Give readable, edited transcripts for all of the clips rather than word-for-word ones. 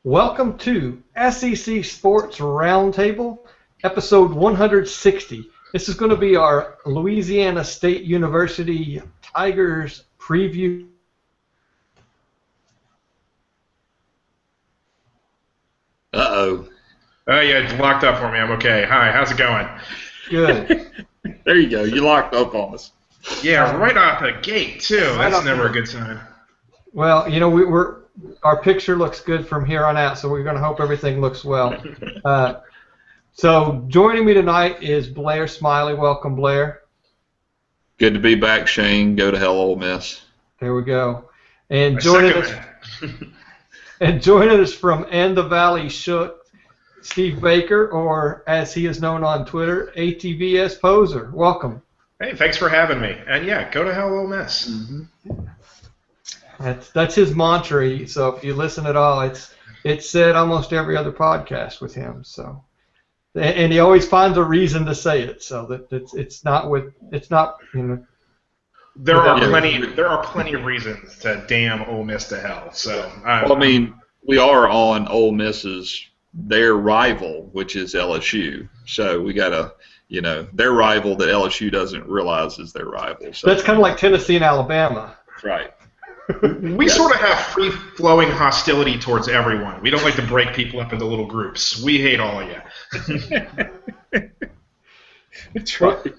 Welcome to SEC Sports Roundtable, episode 160. This is going to be our Louisiana State University Tigers preview. Uh-oh. Oh, yeah, it's locked up for me. I'm okay. Hi, how's it going? Good. There you go. You locked up on us. Yeah, right off the gate, too. Right That's off never the a good sign. Well, you know, our picture looks good from here on out, so we're going to hope everything looks well. So joining me tonight is Blair Smyly. Welcome, Blair. Good to be back, Shane. Go to hell, Ole Miss. There we go. And joining us from And the Valley Shook, Steve Baker, or as he is known on Twitter, ATVS Poser. Welcome. Hey, thanks for having me. And yeah, go to hell, Ole Miss. Mm-hmm. That's his mantra. So if you listen at all, it's said almost every other podcast with him. So, and he always finds a reason to say it. So that it's not you know. There are plenty of reasons to damn Ole Miss to hell. So well, I mean, we are on Ole Miss's their rival, which is LSU. So we gotta, you know, their rival that LSU doesn't realize is their rival. So that's kind of like Tennessee and Alabama. Right. We sort of have free-flowing hostility towards everyone. We don't like to break people up into little groups. We hate all of you. That's right.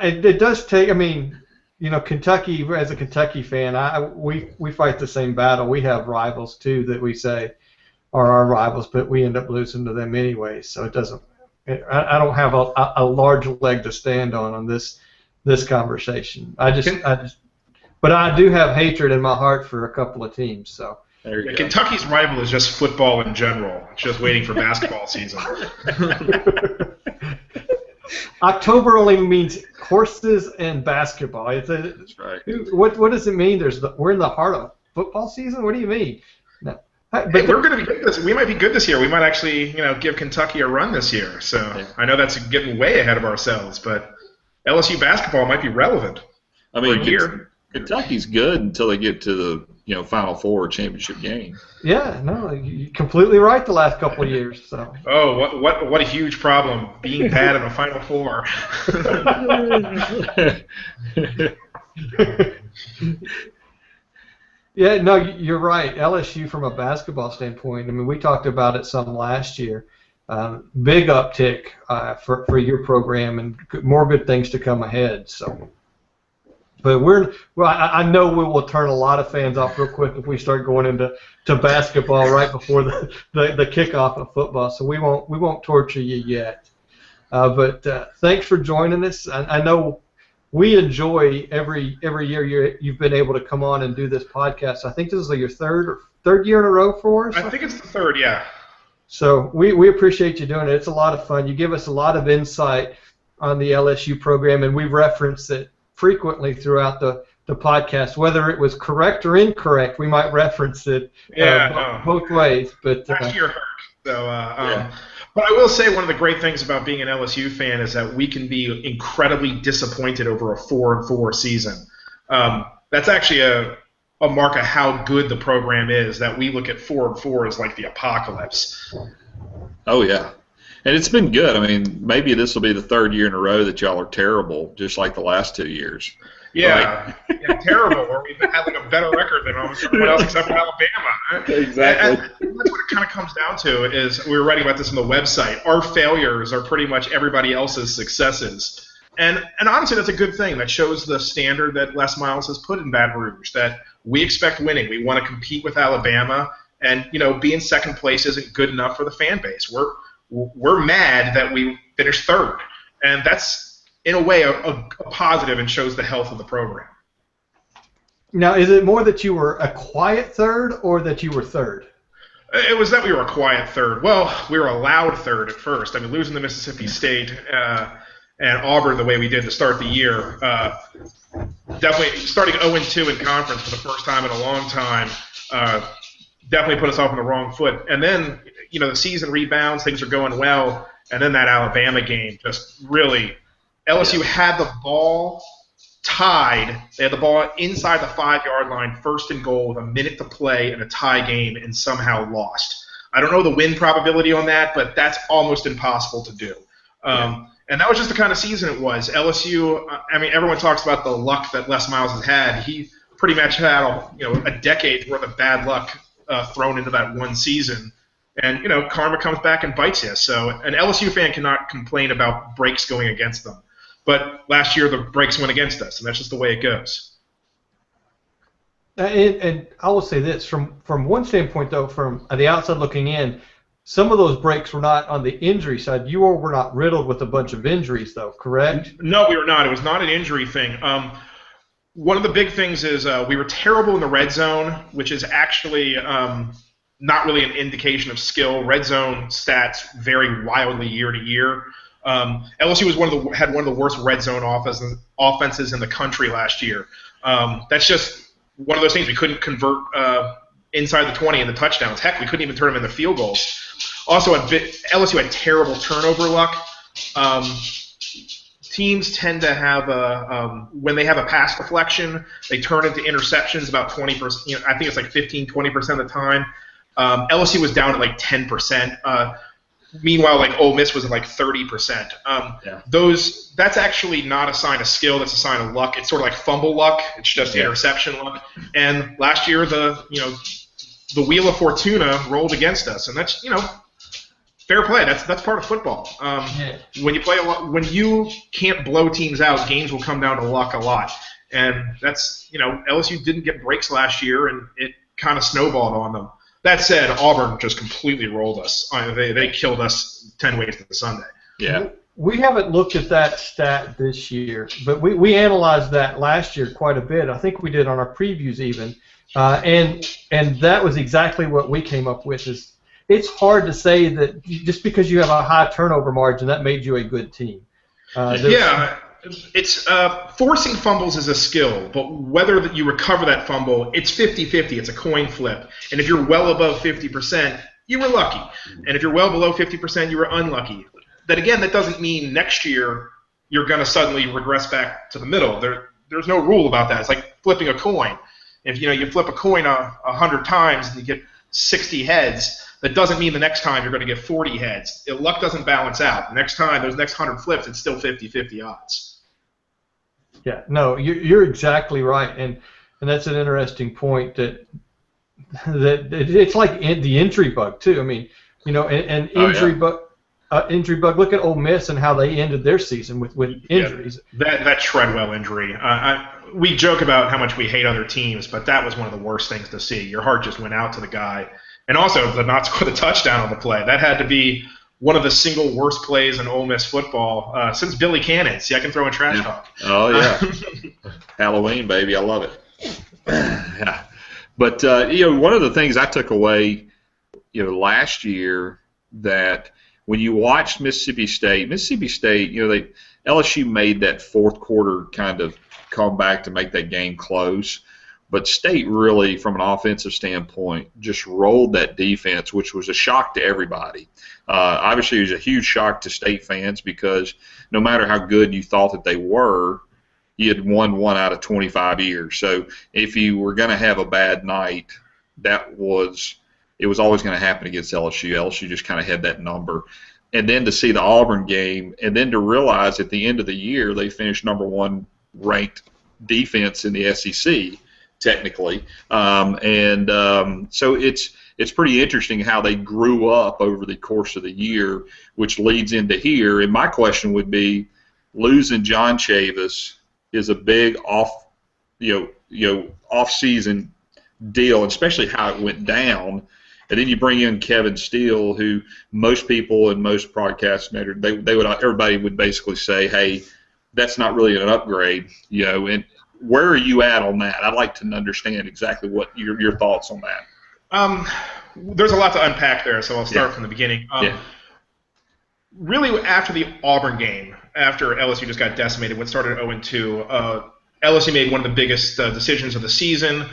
It does take. I mean, you know, Kentucky. As a Kentucky fan, we fight the same battle. We have rivals too that we say are our rivals, but we end up losing to them anyway. So it doesn't. I don't have a large leg to stand on this conversation. But I do have hatred in my heart for a couple of teams. So there you go. Kentucky's rival is just football in general. It's just waiting for basketball season. October only means horses and basketball. That's right. What does it mean? We're in the heart of football season. What do you mean? No. But we're going to be good this. We might be good this year. We might actually, give Kentucky a run this year. So yeah. I know that's getting way ahead of ourselves, but LSU basketball might be relevant. I mean, Kentucky's good until they get to the Final Four championship game. Yeah, no, you're completely right. The last couple of years. So. Oh, what a huge problem being bad in the Final Four. Yeah, no, you're right. LSU from a basketball standpoint. I mean, we talked about it some last year. Big uptick for your program, and more good things to come ahead. So. But I know we will turn a lot of fans off real quick if we start going into basketball right before the kickoff of football. So we won't torture you yet. But thanks for joining us. I know we enjoy every year you've been able to come on and do this podcast. I think this is your third year in a row for us. I think it's the third, yeah. So we appreciate you doing it. It's a lot of fun. You give us a lot of insight on the LSU program, and we've referenced it frequently throughout the podcast, whether it was correct or incorrect. We might reference it both ways. But last year hurt. So, but I will say one of the great things about being an LSU fan is that we can be incredibly disappointed over a 4-4 season. That's actually a mark of how good the program is. That we look at 4-4 as like the apocalypse. Oh yeah. And it's been good. I mean, maybe this will be the third year in a row that y'all are terrible, just like the last 2 years. Yeah, right? Yeah, terrible. Or we've had like a better record than almost everyone else except for Alabama. Exactly. And that's what it kind of comes down to. Is we were writing about this on the website. Our failures are pretty much everybody else's successes, and honestly, that's a good thing. That shows the standard that Les Miles has put in Baton Rouge. That we expect winning. We want to compete with Alabama, and being in second place isn't good enough for the fan base. We're mad that we finished third, and that's, in a way, a positive and shows the health of the program. Now, is it more that you were a quiet third or that you were third? It was that we were a quiet third. Well, we were a loud third at first. I mean, losing to Mississippi State and Auburn the way we did to start the year, definitely starting 0-2 in conference for the first time in a long time, definitely put us off on the wrong foot. And then, the season rebounds, things are going well, and then that Alabama game just really – LSU had the ball tied. They had the ball inside the 5-yard line, 1st and goal with a minute to play in a tie game, and somehow lost. I don't know the win probability on that, but that's almost impossible to do. And that was just the kind of season it was. LSU, I mean, everyone talks about the luck that Les Miles has had. He pretty much had a decade's worth of bad luck thrown into that one season. And, karma comes back and bites you. So an LSU fan cannot complain about breaks going against them. But last year the breaks went against us, and that's just the way it goes. And I will say this, from one standpoint, though, from the outside looking in, some of those breaks were not on the injury side. You all were not riddled with a bunch of injuries, though, correct? No, we were not. It was not an injury thing. One of the big things is we were terrible in the red zone, which is actually not really an indication of skill. Red zone stats vary wildly year to year. LSU had one of the worst red zone offenses in the country last year. That's just one of those things. We couldn't convert inside the 20 into touchdowns. Heck, we couldn't even turn them into field goals. Also, LSU had terrible turnover luck. Teams tend to have when they have a pass deflection, they turn into interceptions about 20%. I think it's like 15-20% of the time. LSU was down at like 10%. Meanwhile, like Ole Miss was at like 30%. That's actually not a sign of skill. That's a sign of luck. It's sort of like fumble luck. It's just interception luck. And last year, the wheel of Fortuna rolled against us, and that's fair play. That's part of football. When you play when you can't blow teams out, games will come down to luck a lot. And that's LSU didn't get breaks last year, and it kind of snowballed on them. That said, Auburn just completely rolled us. They killed us 10 ways to Sunday. Yeah. We haven't looked at that stat this year, but we analyzed that last year quite a bit. I think we did on our previews even, and that was exactly what we came up with. Is it's hard to say that just because you have a high turnover margin that made you a good team. It's forcing fumbles is a skill, but whether you recover that fumble, it's 50-50. It's a coin flip. And if you're well above 50%, you were lucky. And if you're well below 50%, you were unlucky. That doesn't mean next year you're going to suddenly regress back to the middle. There's no rule about that. It's like flipping a coin. If you flip a coin 100 times and you get 60 heads, that doesn't mean the next time you're going to get 40 heads. Luck doesn't balance out. Next time, those next 100 flips, it's still 50-50 odds. Yeah, no, you're exactly right, and that's an interesting point. That it's like the injury bug too. I mean, and injury bug. Look at Ole Miss and how they ended their season with injuries. That Treadwell injury. We joke about how much we hate other teams, but that was one of the worst things to see. Your heart just went out to the guy. And also, the not score the touchdown on the play. That had to be one of the single worst plays in Ole Miss football since Billy Cannon. See, I can throw in trash talk. Oh, yeah. Halloween, baby. I love it. Yeah. But, one of the things I took away, last year that when you watched Mississippi State, LSU made that fourth quarter kind of comeback to make that game close. But State really, from an offensive standpoint, just rolled that defense, which was a shock to everybody. Obviously, it was a huge shock to State fans because no matter how good you thought that they were, you had won 1 out of 25 years. So if you were going to have a bad night, it was always going to happen against LSU. LSU just kind of had that number. And then to see the Auburn game, and then to realize at the end of the year they finished number 1 ranked defense in the SEC. Technically, so it's pretty interesting how they grew up over the course of the year, which leads into here. And my question would be, losing John Chavis is a big off-season deal, especially how it went down. And then you bring in Kevin Steele, who most people and most broadcast everybody would basically say, hey, that's not really an upgrade, and where are you at on that? I'd like to understand exactly what your thoughts on that. There's a lot to unpack there, so I'll start from the beginning. Really, after the Auburn game, after LSU just got decimated, what started at 0-2, LSU made one of the biggest decisions of the season.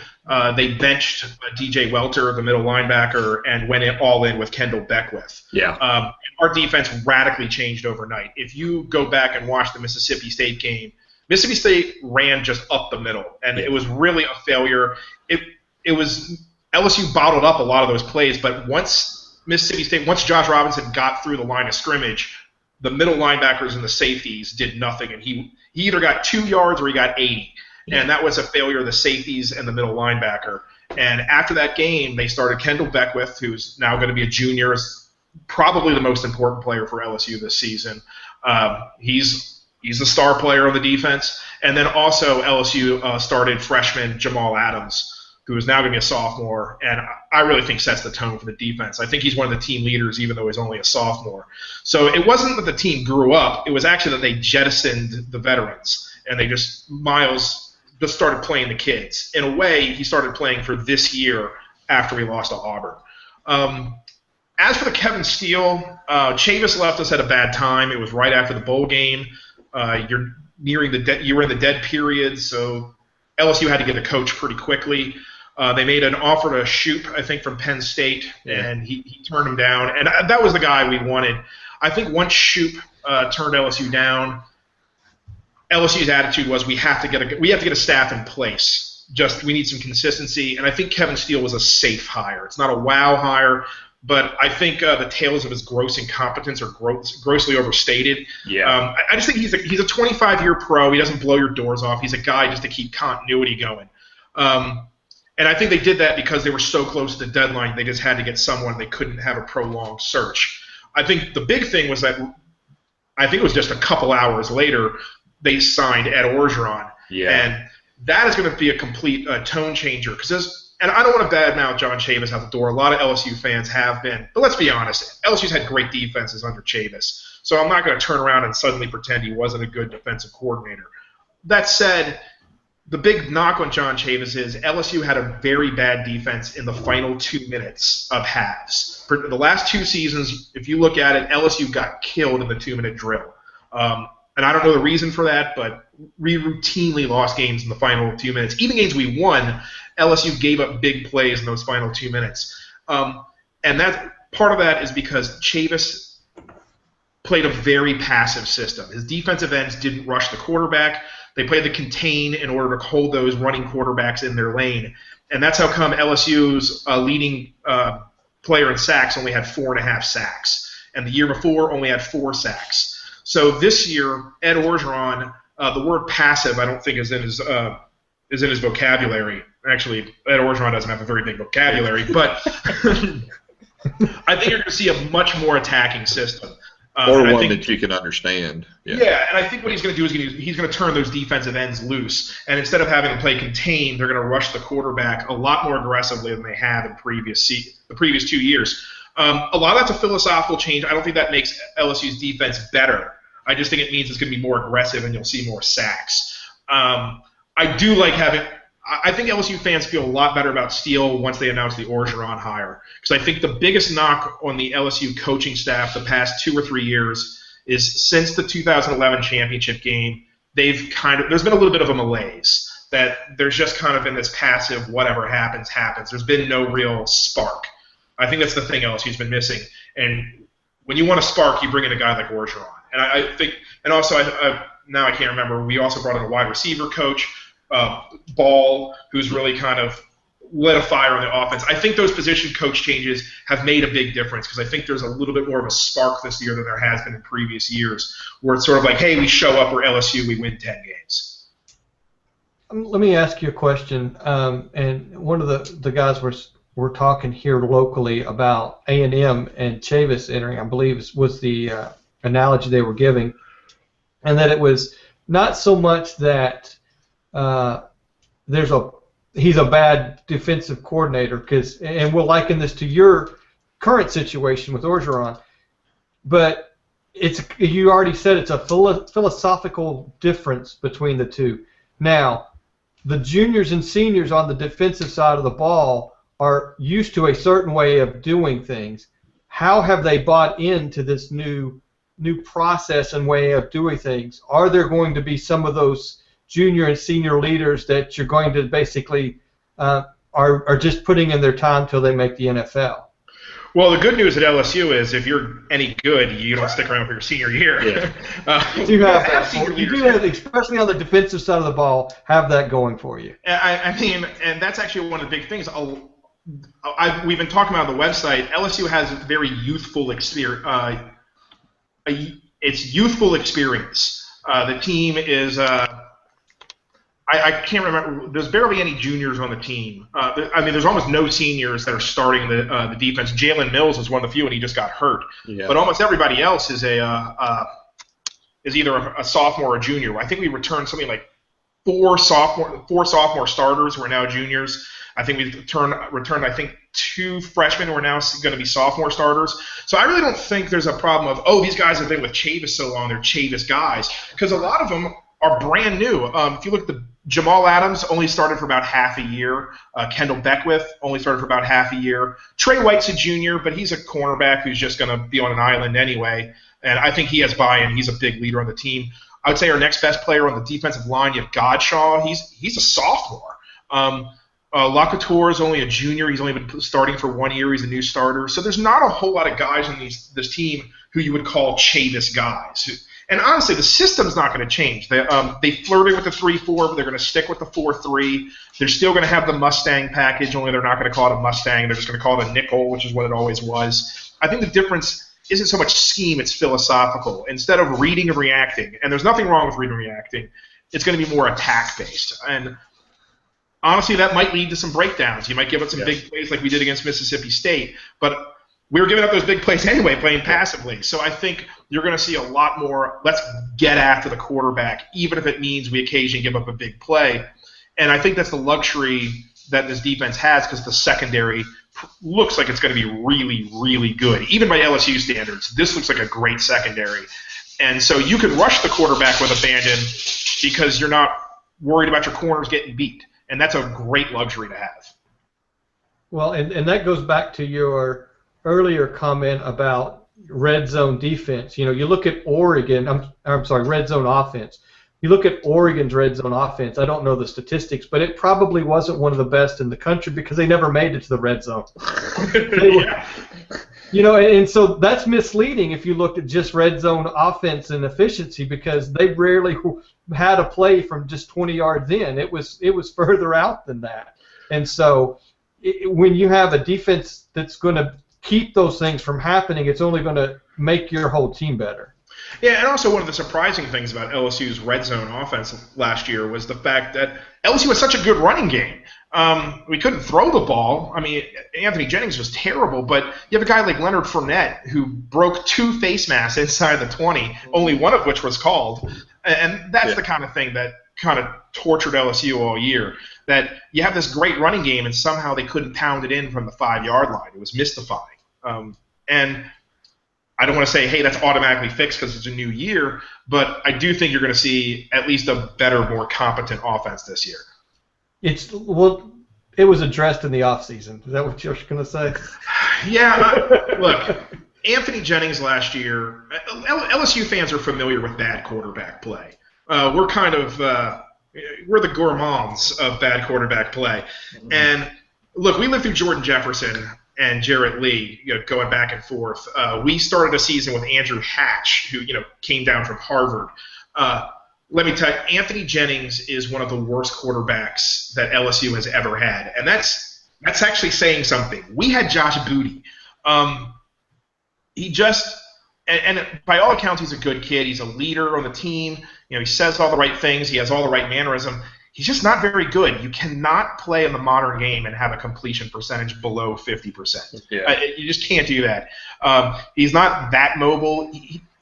They benched DJ Welter, the middle linebacker, and went all in with Kendall Beckwith. Our defense radically changed overnight. If you go back and watch the Mississippi State game, Mississippi State ran just up the middle, and it was really a failure. It was LSU bottled up a lot of those plays, but once Josh Robinson got through the line of scrimmage, the middle linebackers and the safeties did nothing, and he either got 2 yards or he got 80, and that was a failure of the safeties and the middle linebacker. And after that game, they started Kendall Beckwith, who's now going to be a junior, probably the most important player for LSU this season. He's the star player on the defense. And then also LSU started freshman Jamal Adams, who is now going to be a sophomore, and I really think sets the tone for the defense. I think he's one of the team leaders, even though he's only a sophomore. So it wasn't that the team grew up. It was actually that they jettisoned the veterans, and Miles just started playing the kids. In a way, he started playing for this year after he lost to Auburn. As for the Kevin Steele, Chavis left us at a bad time. It was right after the bowl game. You were in the dead period, so LSU had to get a coach pretty quickly. They made an offer to Shoop, I think, from Penn State, and he turned him down. And that was the guy we wanted. I think once Shoop turned LSU down, LSU's attitude was we have to get a staff in place. We need some consistency. And I think Kevin Steele was a safe hire. It's not a wow hire, but I think the tales of his gross incompetence are grossly overstated. Yeah. I just think he's a 25-year pro. He doesn't blow your doors off. He's a guy just to keep continuity going. And I think they did that because they were so close to the deadline. They just had to get someone. They couldn't have a prolonged search. I think the big thing was that I think it was just a couple hours later they signed Ed Orgeron. Yeah. And that is going to be a complete tone changer and I don't want to badmouth John Chavis out the door. A lot of LSU fans have been. But let's be honest. LSU's had great defenses under Chavis. So I'm not going to turn around and suddenly pretend he wasn't a good defensive coordinator. That said, the big knock on John Chavis is LSU had a very bad defense in the final 2 minutes of halves. For the last 2 seasons, if you look at it, LSU got killed in the 2-minute drill. And I don't know the reason for that, but we routinely lost games in the final 2 minutes. Even games we won, LSU gave up big plays in those final 2 minutes. And part of that is because Chavis played a very passive system. His defensive ends didn't rush the quarterback. They played the contain in order to hold those running quarterbacks in their lane. And that's how come LSU's leading player in sacks only had 4.5 sacks. And the year before only had 4 sacks. So this year, Ed Orgeron, the word passive I don't think is in his vocabulary. Actually, Ed Orgeron doesn't have a very big vocabulary, but I think you're going to see a much more attacking system. Or one that you can understand. Yeah, and I think what he's going to do is he's going to turn those defensive ends loose. And instead of having them play contain, they're going to rush the quarterback a lot more aggressively than they have in the previous 2 years. A lot of that's a philosophical change. I don't think that makes LSU's defense better. I just think it means it's going to be more aggressive and you'll see more sacks. I do like having – I think LSU fans feel a lot better about Steele once they announce the Orgeron hire. Because I think the biggest knock on the LSU coaching staff the past 2 or 3 years is since the 2011 championship game, there's been a little bit of a malaise. That there's just kind of been this passive whatever happens, happens. There's been no real spark. I think that's the thing LSU's been missing. And when you want a spark, you bring in a guy like Orgeron. And I think, and also now I can't remember, we also brought in a wide receiver coach, Ball, who's really kind of lit a fire on the offense. I think those position coach changes have made a big difference because I think there's a little bit more of a spark this year than there has been in previous years, where it's sort of like, hey, we show up, we're LSU, we win 10 games. Let me ask you a question. And one of the guys we're talking here locally about A&M and Chavis entering, I believe, was the analogy they were giving, and that it was not so much that he's a bad defensive coordinator, and we'll liken this to your current situation with Orgeron, but you already said it's a philosophical difference between the two. Now, the juniors and seniors on the defensive side of the ball are used to a certain way of doing things. How have they bought into this new process and way of doing things? Are there going to be some of those junior and senior leaders that you're going to basically are just putting in their time till they make the NFL? Well, the good news at LSU is if you're any good, you don't stick around for your senior year. Yeah. You do have that. You do have, especially on the defensive side of the ball, have that going for you. I mean, and that's actually one of the big things. We've been talking about on the website. LSU has very youthful experience. It's youthful experience. The team is. I can't remember. There's barely any juniors on the team. I mean, there's almost no seniors that are starting the defense. Jalen Mills is one of the few, and he just got hurt. Yeah. But almost everybody else is either a sophomore or a junior. I think we returned something like four sophomore starters who are now juniors. I think we returned I think 2 freshmen who are now going to be sophomore starters. So I really don't think there's a problem of, these guys have been with Chavis so long, they're Chavis guys, because a lot of them are brand new. If you look at Jamal Adams only started for about half a year. Kendall Beckwith only started for about half a year. Trey White's a junior, but he's a cornerback who's just going to be on an island anyway. And I think he has buy-in. He's a big leader on the team. I would say our next best player on the defensive line, you have Godshaw. He's a sophomore. Lacouture is only a junior. He's only been starting for 1 year. He's a new starter. So there's not a whole lot of guys on this team who you would call Chavis guys. And honestly, the system's not going to change. They flirted with the 3-4, but they're going to stick with the 4-3. They're still going to have the Mustang package, only they're not going to call it a Mustang. They're just going to call it a nickel, which is what it always was. I think the difference isn't so much scheme, it's philosophical. Instead of reading and reacting, and there's nothing wrong with reading and reacting, it's going to be more attack-based. And honestly, that might lead to some breakdowns. You might give up some big plays like we did against Mississippi State, but we were giving up those big plays anyway, playing passively. So I think you're going to see a lot more, let's get after the quarterback, even if it means we occasionally give up a big play. And I think that's the luxury that this defense has, because the secondary looks like it's going to be really, really good. Even by LSU standards, this looks like a great secondary. And so you can rush the quarterback with abandon because you're not worried about your corners getting beat. And that's a great luxury to have. Well, and that goes back to your earlier comment about red zone defense. You look at Oregon. I'm sorry, red zone offense. You look at Oregon's red zone offense. I don't know the statistics, but it probably wasn't one of the best in the country because they never made it to the red zone. And so that's misleading if you look at just red zone offense and efficiency, because they rarely had a play from just 20 yards in. It was further out than that. And so when you have a defense that's going to keep those things from happening, it's only going to make your whole team better. Yeah, and also one of the surprising things about LSU's red zone offense last year was the fact that LSU was such a good running game. We couldn't throw the ball. I mean, Anthony Jennings was terrible, but you have a guy like Leonard Fournette who broke 2 face masks inside the 20, only one of which was called. And that's the kind of thing that kind of tortured LSU all year, that you have this great running game and somehow they couldn't pound it in from the 5-yard line. It was mystifying. And I don't want to say, hey, that's automatically fixed because it's a new year, but I do think you're going to see at least a better, more competent offense this year. It was addressed in the offseason. Is that what you're going to say? Yeah. Look, Anthony Jennings last year, LSU fans are familiar with bad quarterback play. We're kind of we're the gourmands of bad quarterback play. Mm-hmm. And look, we lived through Jordan Jefferson and Jarrett Lee, going back and forth. We started a season with Andrew Hatch, who came down from Harvard. Let me tell you, Anthony Jennings is one of the worst quarterbacks that LSU has ever had, and that's actually saying something. We had Josh Booty. He just and by all accounts, he's a good kid. He's a leader on the team. He says all the right things. He has all the right mannerism. He's just not very good. You cannot play in the modern game and have a completion percentage below 50%. Yeah. You just can't do that. He's not that mobile.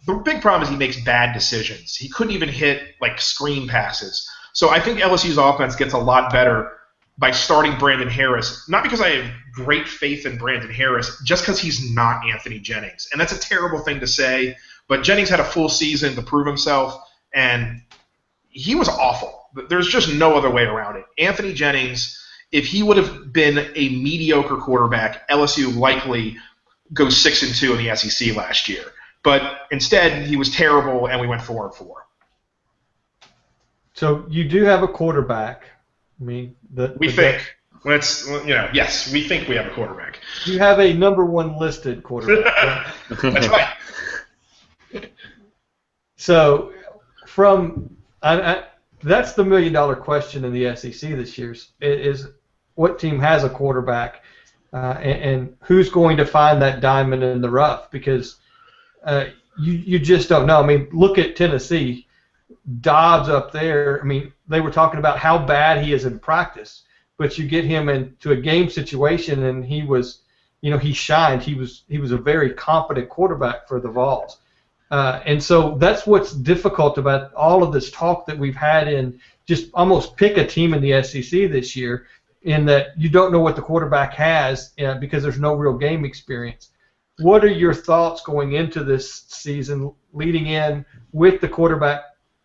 The big problem is he makes bad decisions. He couldn't even hit screen passes. So I think LSU's offense gets a lot better by starting Brandon Harris, not because I have great faith in Brandon Harris, just because he's not Anthony Jennings. And that's a terrible thing to say, but Jennings had a full season to prove himself, and he was awful. There's just no other way around it. Anthony Jennings, if he would have been a mediocre quarterback, LSU likely goes 6-2 in the SEC last year. But instead, he was terrible, and we went 4-4. So you do have a quarterback. I mean, we think. Yes, we think we have a quarterback. You have a number 1 listed quarterback. Right? That's right. So, that's the $1 million question in the SEC this year is what team has a quarterback and who's going to find that diamond in the rough, because you just don't know. I mean, look at Tennessee. Dobbs up there, I mean, they were talking about how bad he is in practice, but you get him into a game situation and he was, he shined. He was a very competent quarterback for the Vols. And so that's what's difficult about all of this talk that we've had in just almost pick a team in the SEC this year, in that you don't know what the quarterback has because there's no real game experience. What are your thoughts going into this season, leading in with the quarterback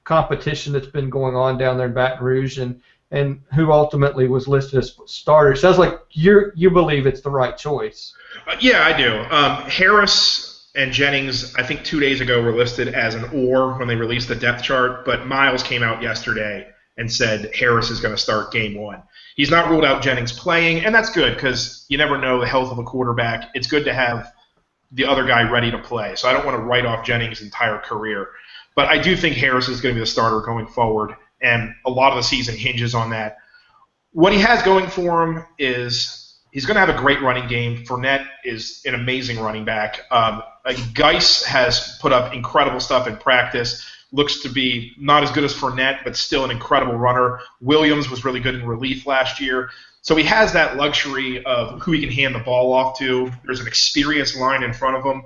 competition that's been going on down there in Baton Rouge, and who ultimately was listed as starter? It sounds like you believe it's the right choice. Yeah, I do. Harris and Jennings, I think 2 days ago, were listed as an or when they released the depth chart, but Miles came out yesterday and said Harris is going to start game 1. He's not ruled out Jennings playing, and that's good because you never know the health of a quarterback. It's good to have the other guy ready to play, so I don't want to write off Jennings' entire career. But I do think Harris is going to be the starter going forward, and a lot of the season hinges on that. What he has going for him is he's going to have a great running game. Fournette is an amazing running back. Geis has put up incredible stuff in practice. Looks to be not as good as Fournette, but still an incredible runner. Williams was really good in relief last year. So he has that luxury of who he can hand the ball off to. There's an experienced line in front of him.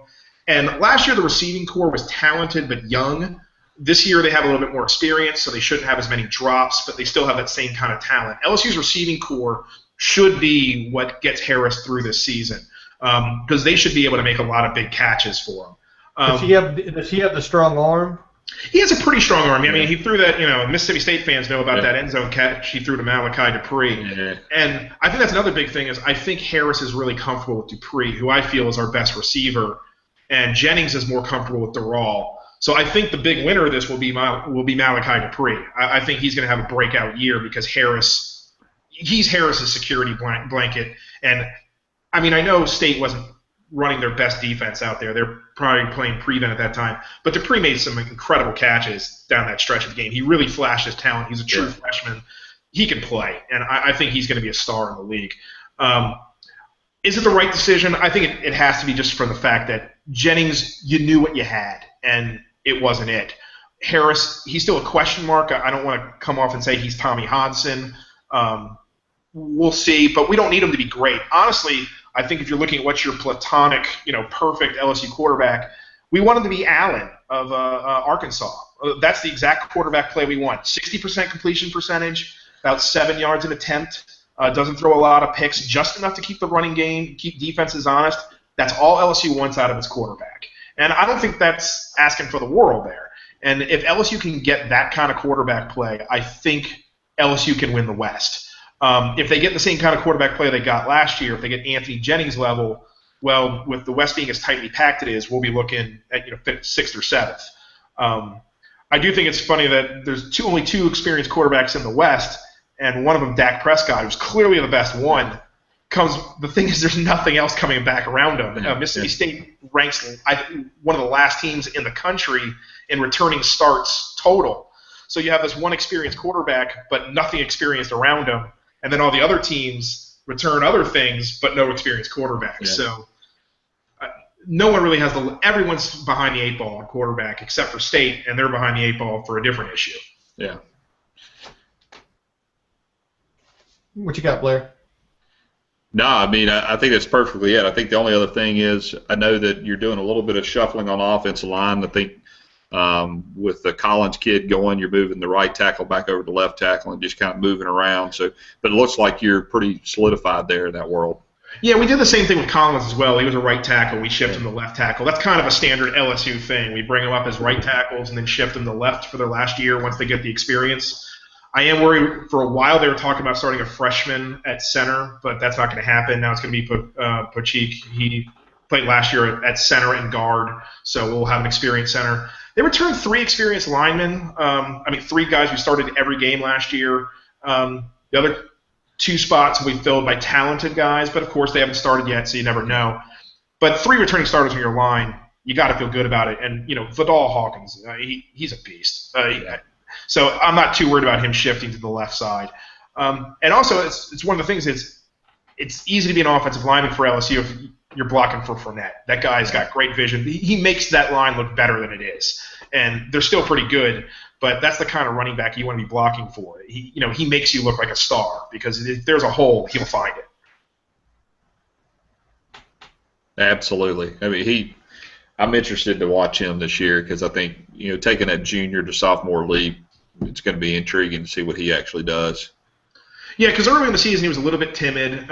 And last year the receiving core was talented but young. This year they have a little bit more experience, so they shouldn't have as many drops, but they still have that same kind of talent. LSU's receiving core should be what gets Harris through this season, because they should be able to make a lot of big catches for him. Does he have the strong arm? He has a pretty strong arm. I mean, he threw that, Mississippi State fans know about that end zone catch he threw to Malachi Dupree. Yeah. And I think that's another big thing is I think Harris is really comfortable with Dupree, who I feel is our best receiver, and Jennings is more comfortable with Durrell. So I think the big winner of this will be Malachi Dupree. I think he's going to have a breakout year because he's Harris's security blanket. And, I mean, I know State wasn't running their best defense out there. They're probably playing prevent at that time. But Dupree made some incredible catches down that stretch of the game. He really flashed his talent. He's a true freshman. He can play, and I think he's going to be a star in the league. Is it the right decision? I think it has to be just from the fact that Jennings, you knew what you had, and it wasn't it. Harris, he's still a question mark. I don't want to come off and say he's Tommy Hodson. We'll see, but we don't need him to be great. Honestly, I think if you're looking at what's your platonic, perfect LSU quarterback, we want him to be Allen of Arkansas. That's the exact quarterback play we want. 60% completion percentage, about 7 yards an attempt, doesn't throw a lot of picks, just enough to keep the running game, keep defenses honest. That's all LSU wants out of its quarterback. And I don't think that's asking for the world there. And if LSU can get that kind of quarterback play, I think LSU can win the West. If they get the same kind of quarterback play they got last year, if they get Anthony Jennings level, well, with the West being as tightly packed it is, we'll be looking at 6th or 7th. I do think it's funny that there's only two experienced quarterbacks in the West, and one of them, Dak Prescott, who's clearly the best one. The thing is, there's nothing else coming back around him. Mississippi State ranks one of the last teams in the country in returning starts total. So you have this one experienced quarterback, but nothing experienced around him. And then all the other teams return other things, but no experienced quarterbacks. Yeah. So no one really has everyone's behind the 8 ball on quarterback except for State, and they're behind the 8 ball for a different issue. Yeah. What you got, Blair? No, I mean, I think that's perfectly it. I think the only other thing is I know that you're doing a little bit of shuffling on the offensive line. I think with the Collins kid going, you're moving the right tackle back over to left tackle and just kind of moving around. So, but it looks like you're pretty solidified there in that world. Yeah, we did the same thing with Collins as well. He was a right tackle. We shipped him to left tackle. That's kind of a standard LSU thing. We bring them up as right tackles and then shift them to left for their last year once they get the experience. I am worried. For a while they were talking about starting a freshman at center, but that's not going to happen. Now it's going to be Pochik. He played last year at center and guard, so we'll have an experienced center. They returned 3 experienced linemen. 3 guys who started every game last year. The other 2 spots will be filled by talented guys, but of course they haven't started yet, so you never know. But 3 returning starters on your line, you got to feel good about it. And Vidal Hawkins, he's a beast. So I'm not too worried about him shifting to the left side. And also, it's one of the things. It's easy to be an offensive lineman for LSU if you're blocking for Fournette. That guy's got great vision. He makes that line look better than it is, and they're still pretty good. But that's the kind of running back you want to be blocking for. He makes you look like a star because if there's a hole, he'll find it. Absolutely. I mean, I'm interested to watch him this year because I think taking that junior to sophomore leap, it's going to be intriguing to see what he actually does. Yeah, because early in the season he was a little bit timid.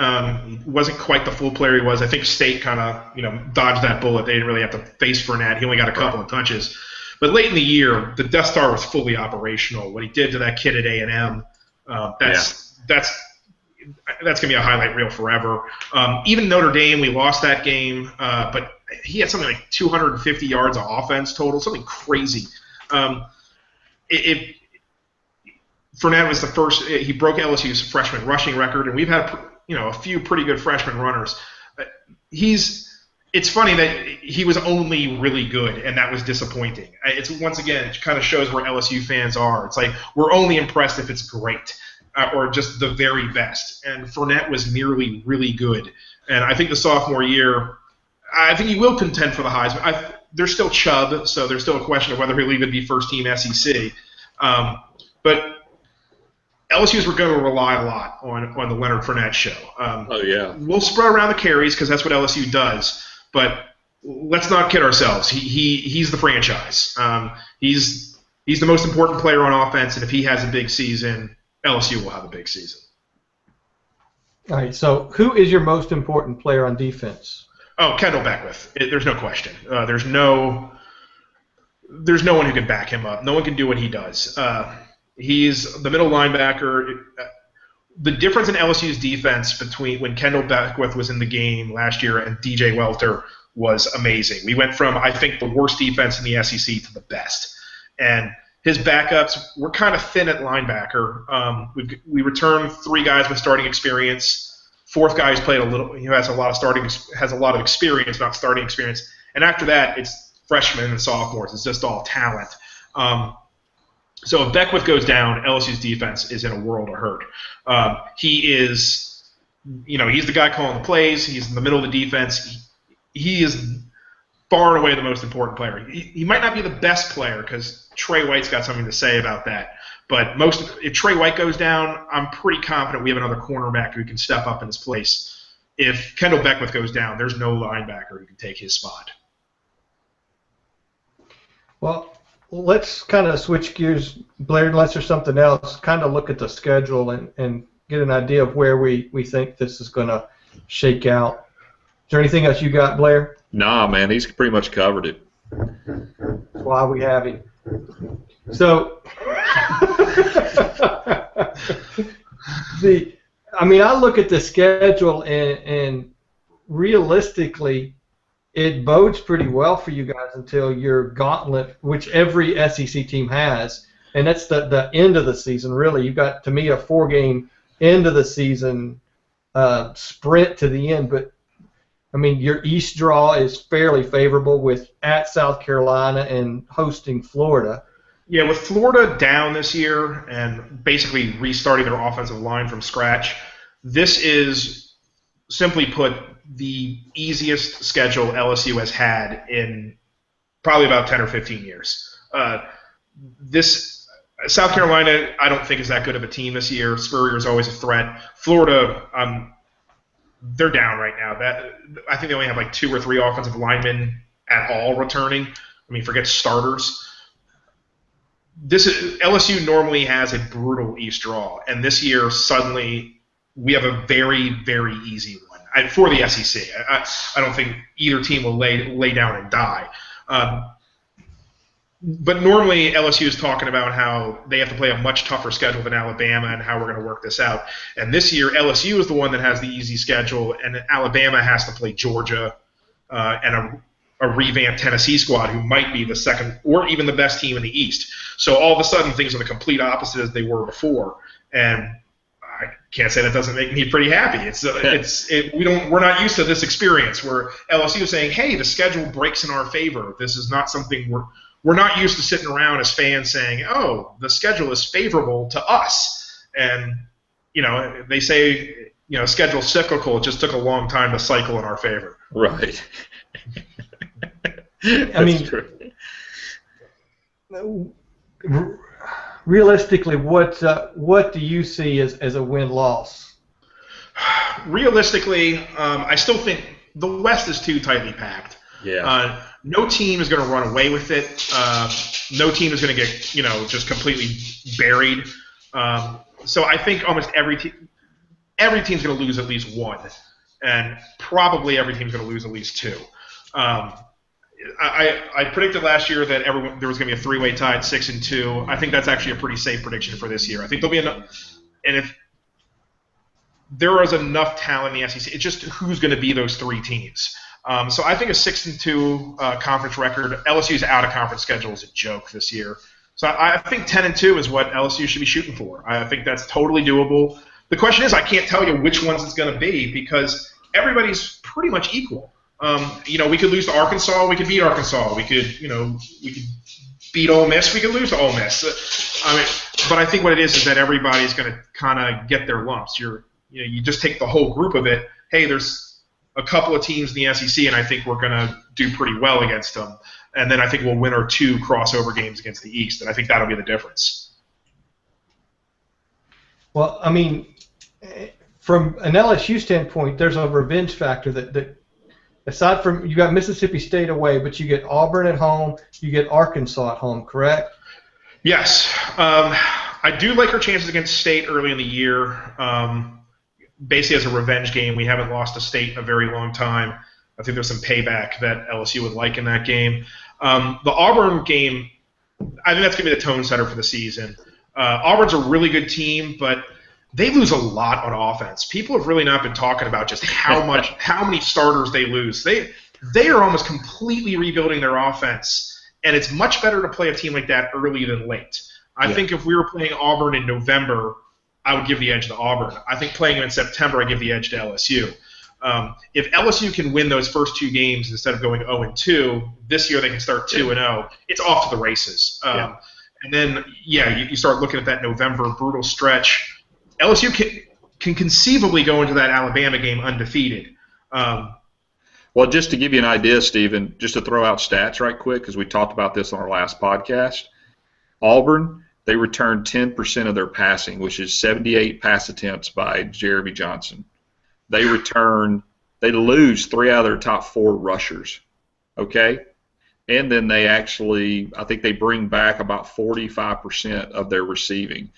He wasn't quite the full player he was. I think State kind of dodged that bullet. They didn't really have to face Fournette. He only got a couple of touches. But late in the year, the Death Star was fully operational. What he did to that kid at A&M, that's going to be a highlight reel forever. Even Notre Dame, we lost that game, but he had something like 250 yards of offense total, something crazy. Fournette was the first. He broke LSU's freshman rushing record, and we've had a few pretty good freshman runners. It's funny that he was only really good, and that was disappointing. Once again, it kind of shows where LSU fans are. It's like we're only impressed if it's great or just the very best. And Fournette was merely really good. And I think the sophomore year, I think he will contend for the Heisman. There's still Chubb, so there's still a question of whether he'll even be first-team SEC. But LSU's were going to rely a lot on the Leonard Fournette show. We'll spread around the carries because that's what LSU does. But let's not kid ourselves. He's the franchise. He's the most important player on offense, and if he has a big season, LSU will have a big season. All right, so who is your most important player on defense? Oh, Kendall Beckwith. There's no question. There's no one who can back him up. No one can do what he does. He's the middle linebacker. The difference in LSU's defense between when Kendall Beckwith was in the game last year and DJ Welter was amazing. We went from, I think, the worst defense in the SEC to the best. And his backups were kind of thin at linebacker. We returned 3 guys with starting experience. 4th guy who's played a little, who has a lot of experience, not starting experience. And after that, it's freshmen and sophomores. It's just all talent. So if Beckwith goes down, LSU's defense is in a world of hurt. He is, he's the guy calling the plays. He's in the middle of the defense. He is far and away the most important player. He might not be the best player because Trey White's got something to say about that. But if Trey White goes down, I'm pretty confident we have another cornerback who can step up in his place. If Kendall Beckwith goes down, there's no linebacker who can take his spot. Well, let's kind of switch gears, Blair, unless there's something else, kind of look at the schedule and get an idea of where we think this is going to shake out. Is there anything else you got, Blair? Nah, man, he's pretty much covered it. That's why we have him. So, I look at the schedule and realistically, it bodes pretty well for you guys until your gauntlet, which every SEC team has, and that's the end of the season, really. You've got, to me, a 4-game end of the season sprint to the end. But, your East draw is fairly favorable with at South Carolina and hosting Florida. Yeah, with Florida down this year and basically restarting their offensive line from scratch, this is, simply put, the easiest schedule LSU has had in probably about 10 or 15 years. This South Carolina, I don't think is that good of a team this year. Spurrier is always a threat. Florida, they're down right now. I think they only have like 2 or 3 offensive linemen at all returning. Forget starters. LSU normally has a brutal East draw, and this year suddenly we have a very, very easy one for the SEC. I don't think either team will lay down and die. But normally LSU is talking about how they have to play a much tougher schedule than Alabama and how we're going to work this out. And this year LSU is the one that has the easy schedule, and Alabama has to play Georgia and a revamped Tennessee squad who might be the second or even the best team in the East. So all of a sudden things are the complete opposite as they were before. And I can't say that doesn't make me pretty happy. We're not used to this experience where LSU is saying, hey, the schedule breaks in our favor. This is not something we're not used to sitting around as fans saying, oh, the schedule is favorable to us. And, they say, schedule's cyclical. It just took a long time to cycle in our favor. Right. I mean, realistically, what do you see as a win-loss? Realistically, I still think the West is too tightly packed. Yeah. No team is going to run away with it. No team is going to get, just completely buried. So I think almost every team's going to lose at least one, and probably every team's going to lose at least two. I predicted last year that there was going to be a three-way tie at 6-2. I think that's actually a pretty safe prediction for this year. I think there'll be enough, and if there is enough talent in the SEC, it's just who's going to be those three teams. So I think a 6-2 conference record. LSU's out-of-conference schedule is a joke this year. So I think 10-2 is what LSU should be shooting for. I think that's totally doable. The question is, I can't tell you which ones it's going to be because everybody's pretty much equal. We could lose to Arkansas. We could beat Arkansas. We could beat Ole Miss. We could lose to Ole Miss. But I think what it is that everybody's going to kind of get their lumps. You just take the whole group of it. Hey, there's a couple of teams in the SEC, and I think we're going to do pretty well against them. And then I think we'll win our two crossover games against the East, and I think that'll be the difference. Well, I mean, from an LSU standpoint, there's a revenge factor that aside from you got Mississippi State away, but you get Auburn at home, you get Arkansas at home, correct? Yes. I do like our chances against State early in the year. Basically as a revenge game. We haven't lost to State in a very long time. I think there's some payback that LSU would like in that game. The Auburn game, I think that's going to be the tone setter for the season. Auburn's a really good team, but they lose a lot on offense. People have really not been talking about just how many starters they lose. They are almost completely rebuilding their offense, and it's much better to play a team like that early than late. I think if we were playing Auburn in November, I would give the edge to Auburn. I think playing them in September, I give the edge to LSU. If LSU can win those first two games instead of going 0-2, this year they can start 2-0. It's off to the races. And then, you start looking at that November brutal stretch. LSU can conceivably go into that Alabama game undefeated. Well, just to give you an idea, Stephen, just to throw out stats right quick, because we talked about this on our last podcast, Auburn, they returned 10% of their passing, which is 78 pass attempts by Jeremy Johnson. They lose 3 out of their top 4 rushers, okay? And then they actually, I think they bring back about 45% of their receiving.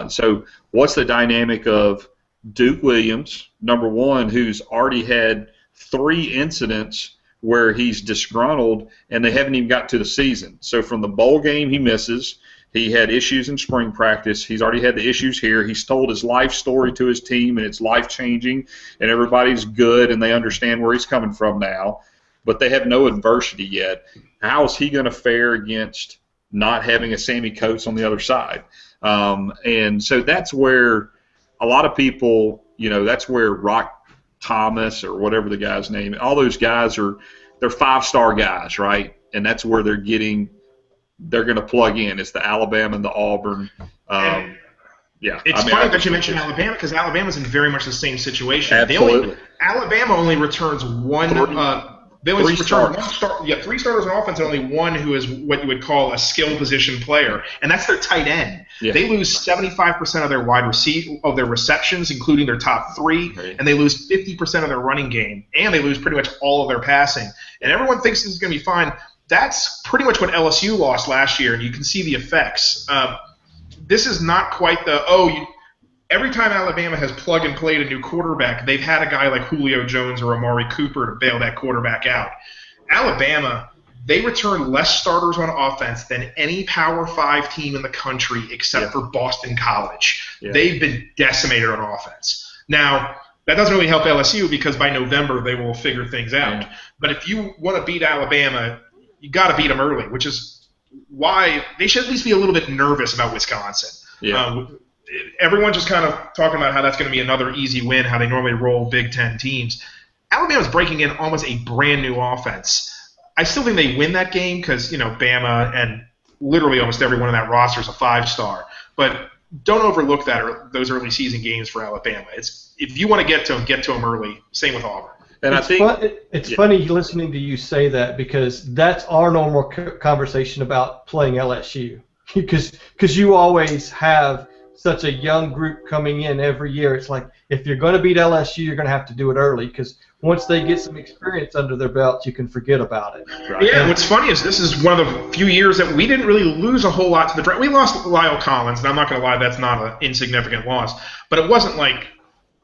So what's the dynamic of Duke Williams, number one, who's already had 3 incidents where he's disgruntled and they haven't even got to the season. So from the bowl game he misses. He had issues in spring practice. He's already had the issues here. He's told his life story to his team, and it's life-changing, and everybody's good, and they understand where he's coming from now. But they have no adversity yet. How is he going to fare against not having a Sammy Coates on the other side? And so that's where a lot of people, that's where Rock Thomas or whatever the guy's name, all those guys they're 5-star guys, right? And that's where they're going to plug in. It's the Alabama and the Auburn. It's funny that you mentioned Alabama because Alabama's in very much the same situation. Absolutely. Alabama only returns one. They only return 3 starters on offense, and only one who is what you would call a skill position player, and that's their tight end. Yeah. They lose 75% of their receptions, including their top 3, and they lose 50% of their running game, and they lose pretty much all of their passing. And everyone thinks this is going to be fine. That's pretty much what LSU lost last year, and you can see the effects. This is not quite every time Alabama has plug and played a new quarterback, they've had a guy like Julio Jones or Amari Cooper to bail that quarterback out. Alabama, they return less starters on offense than any Power 5 team in the country except for Boston College. Yeah. They've been decimated on offense. Now, that doesn't really help LSU because by November they will figure things out. Yeah. But if you want to beat Alabama, you got to beat them early, which is why they should at least be a little bit nervous about Wisconsin. Yeah. everyone's just kind of talking about how that's going to be another easy win, how they normally roll Big Ten teams. Alabama's breaking in almost a brand new offense. I still think they win that game because, Bama and literally almost everyone in that roster is a 5-star. But don't overlook those early season games for Alabama. If you want to get to them early. Same with Auburn. And it's funny listening to you say that because that's our normal conversation about playing LSU. Because you always have such a young group coming in every year. It's like if you're going to beat LSU, you're going to have to do it early because once they get some experience under their belt, you can forget about it. Right? Yeah, what's funny is this is one of the few years that we didn't really lose a whole lot to the draft. We lost Lyle Collins, and I'm not going to lie, that's not an insignificant loss. But it wasn't like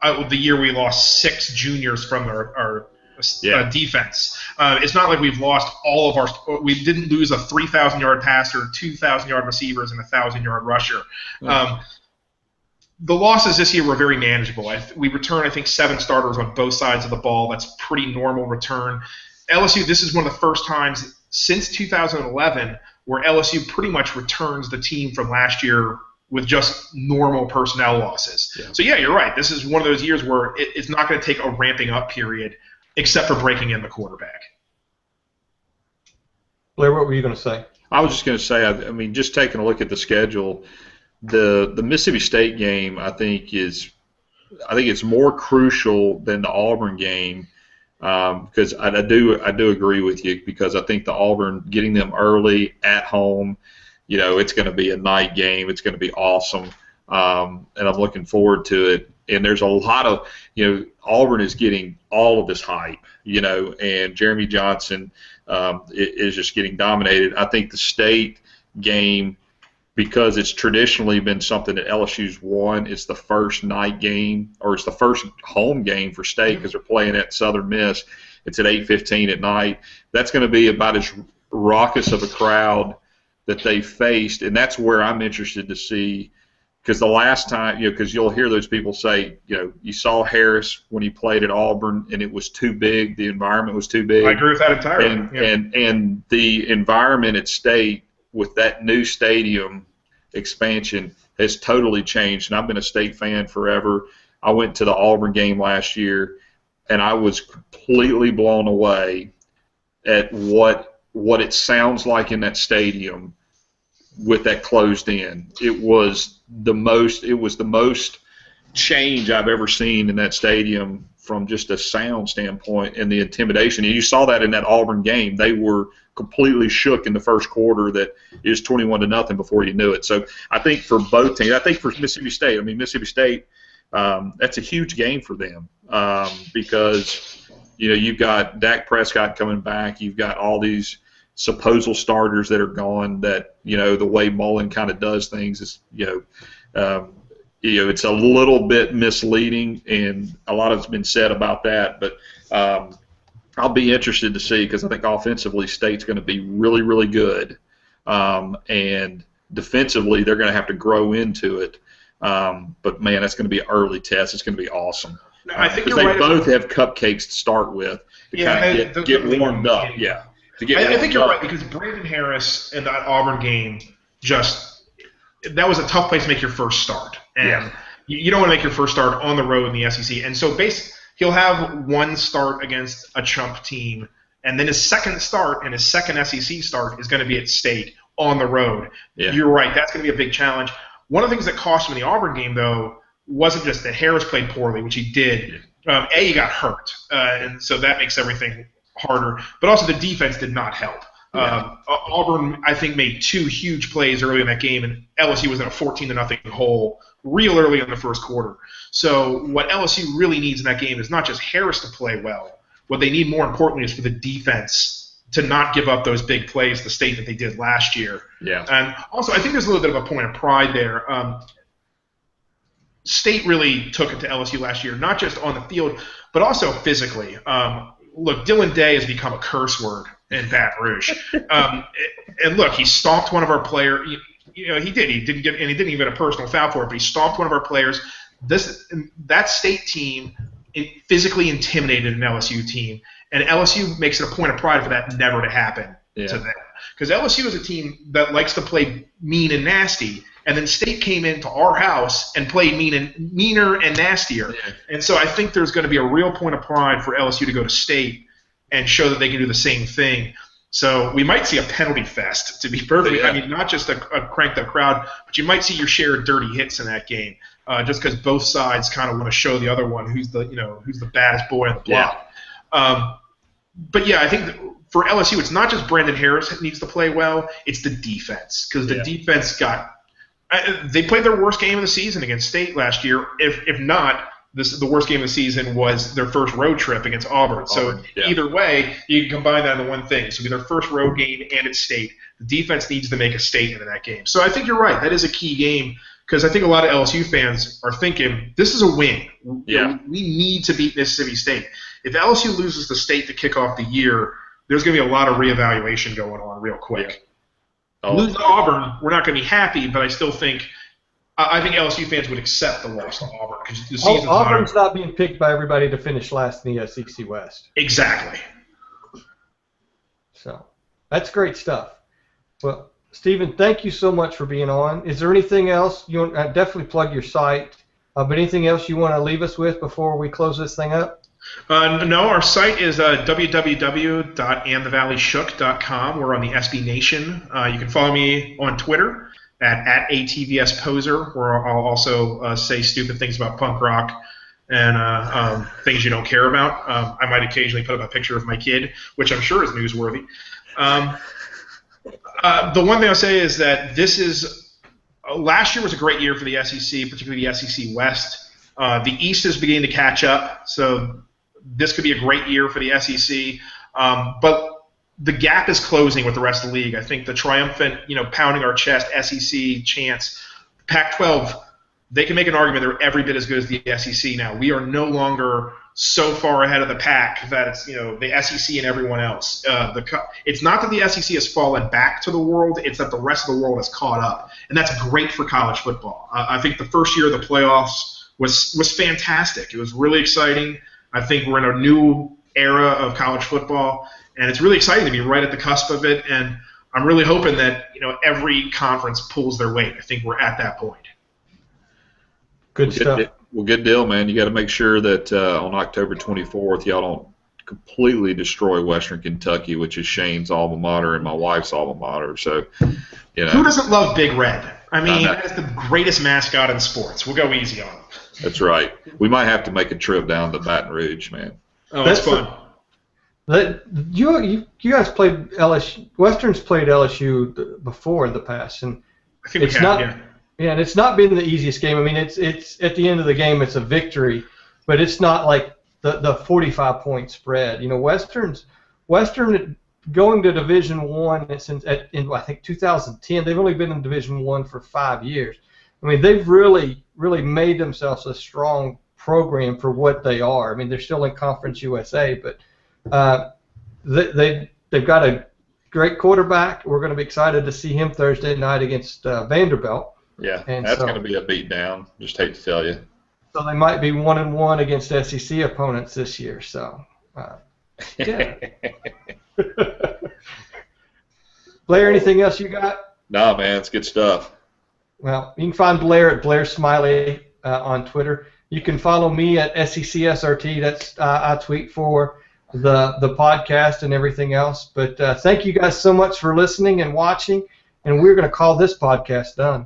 the year we lost 6 juniors from our defense. It's not like we've lost all of our – we didn't lose a 3,000-yard passer, 2,000-yard receivers, and a 1,000-yard rusher. The losses this year were very manageable. We returned, I think, 7 starters on both sides of the ball. That's pretty normal return. LSU, this is one of the first times since 2011 where LSU pretty much returns the team from last year with just normal personnel losses. Yeah. So, yeah, you're right. This is one of those years where it's not going to take a ramping up period except for breaking in the quarterback. Blair, what were you going to say? I was just going to say, I mean, just taking a look at the schedule, the Mississippi State game, I think it's more crucial than the Auburn game because I do agree with you because I think the Auburn getting them early at home, it's going to be a night game. It's going to be awesome, and I'm looking forward to it. And there's a lot of Auburn is getting all of this hype, and Jeremy Johnson is just getting dominated. I think the State game, because it's traditionally been something that LSU's won, it's the first night game, or it's the first home game for State because they're playing at Southern Miss. It's at 8:15 at night. That's going to be about as raucous of a crowd that they faced, and that's where I'm interested to see. Because the last time, because you'll hear those people say, you saw Harris when he played at Auburn, and it was too big. The environment was too big. I agree with that entirely. And the environment at State with that new stadium expansion has totally changed. And I've been a State fan forever. I went to the Auburn game last year, and I was completely blown away at what it sounds like in that stadium with that closed in. It was the most change I've ever seen in that stadium from just a sound standpoint and the intimidation. And you saw that in that Auburn game. They were completely shook in the first quarter that it was 21-0 before you knew it. So I think for both teams, I think for Mississippi State, Mississippi State, that's a huge game for them because, you've got Dak Prescott coming back. You've got all these supposed starters that are gone that, the way Mullen kind of does things is, it's a little bit misleading, and a lot has been said about that. But I'll be interested to see because I think offensively State's going to be really, really good, and defensively they're going to have to grow into it. But, man, that's going to be an early test. It's going to be awesome. No, I think they both have cupcakes to start with to kind of get warmed up. Yeah. I think you're right because Brandon Harris in that Auburn game that was a tough place to make your first start. And you don't want to make your first start on the road in the SEC. And so he'll have one start against a chump team, and then his second start and his second SEC start is going to be at State on the road. Yeah. You're right. That's going to be a big challenge. One of the things that cost him in the Auburn game, though, wasn't just that Harris played poorly, which he did. He got hurt, and so that makes everything harder. But also the defense did not help. Yeah. Auburn, I think, made 2 huge plays early in that game, and LSU was in a 14-0 hole real early in the first quarter. So what LSU really needs in that game is not just Harris to play well. What they need more importantly is for the defense to not give up those big plays to State that they did last year. Yeah. And also, I think there's a little bit of a point of pride there. State really took it to LSU last year, not just on the field, but also physically. Look, Dylan Day has become a curse word in Baton Rouge. And look, he stomped one of our players. He did. He didn't even get a personal foul for it, but he stomped one of our players. That State team physically intimidated an LSU team, and LSU makes it a point of pride for that never to happen to them. Because LSU is a team that likes to play mean and nasty, and then State came into our house and played meaner and nastier. Yeah. And so I think there's going to be a real point of pride for LSU to go to State and show that they can do the same thing. So we might see a penalty fest, to be perfect. Yeah. I mean, not just a cranked up crowd, but you might see your share of dirty hits in that game, just because both sides kind of want to show the other one who's the baddest boy on the block. Yeah. But yeah, I think that for LSU, it's not just Brandon Harris that needs to play well; it's the defense, because the defense they played their worst game of the season against State last year. If not, the worst game of the season was their first road trip against Auburn. So either way, you can combine that into one thing. So it'll be their first road game and it's State. The defense needs to make a statement in that game. So I think you're right. That is a key game, because I think a lot of LSU fans are thinking, this is a win. Yeah. We need to beat Mississippi State. If LSU loses to State to kick off the year, there's going to be a lot of reevaluation going on real quick. Yeah. Lose to Auburn, we're not going to be happy, but I still think LSU fans would accept the loss to Auburn, because the season's Auburn's not being picked by everybody to finish last in the SEC West. Exactly. So that's great stuff. Well, Stephen, thank you so much for being on. Is there anything else you want? Definitely plug your site. But anything else you want to leave us with before we close this thing up? No, our site is www.andthevalley.shook.com. We're on the SB Nation. You can follow me on Twitter at ATVSPoser, where I'll also say stupid things about punk rock and things you don't care about. I might occasionally put up a picture of my kid, which I'm sure is newsworthy. The one thing I'll say is that last year was a great year for the SEC, particularly the SEC West. The East is beginning to catch up, so this could be a great year for the SEC. But the gap is closing with the rest of the league. I think the triumphant, pounding our chest SEC chants, Pac-12, they can make an argument they're every bit as good as the SEC now. We are no longer so far ahead of the pack that it's the SEC and everyone else. It's not that the SEC has fallen back to the world; it's that the rest of the world has caught up, and that's great for college football. I think the first year of the playoffs was fantastic. It was really exciting. I think we're in a new era of college football, and it's really exciting to be right at the cusp of it. And I'm really hoping that every conference pulls their weight. I think we're at that point. Good stuff. Well, good deal, man. You got to make sure that on October 24th, y'all don't completely destroy Western Kentucky, which is Shane's alma mater and my wife's alma mater. So, who doesn't love Big Red? I mean, that's the greatest mascot in sports. We'll go easy on him. That's right. We might have to make a trip down to Baton Rouge, man. Oh, that's fun. You guys played LSU. Western's played LSU before in the past, and I think we have. Yeah, and it's not been the easiest game. I mean, it's at the end of the game, it's a victory, but it's not like the 45-point spread. Western going to Division I since in I think 2010. They've only been in Division I for 5 years. I mean, they've really made themselves a strong program for what they are. I mean, they're still in Conference USA, but they've got a great quarterback. We're going to be excited to see him Thursday night against Vanderbilt. Yeah, that's going to be a beatdown. Just hate to tell you. So they might be 1-1 against SEC opponents this year. So, yeah. Blair, anything else you got? Nah, man, it's good stuff. Well, you can find Blair at Blair Smyly on Twitter. You can follow me at SECSRT. That's I tweet for the podcast and everything else. But thank you guys so much for listening and watching, and we're going to call this podcast done.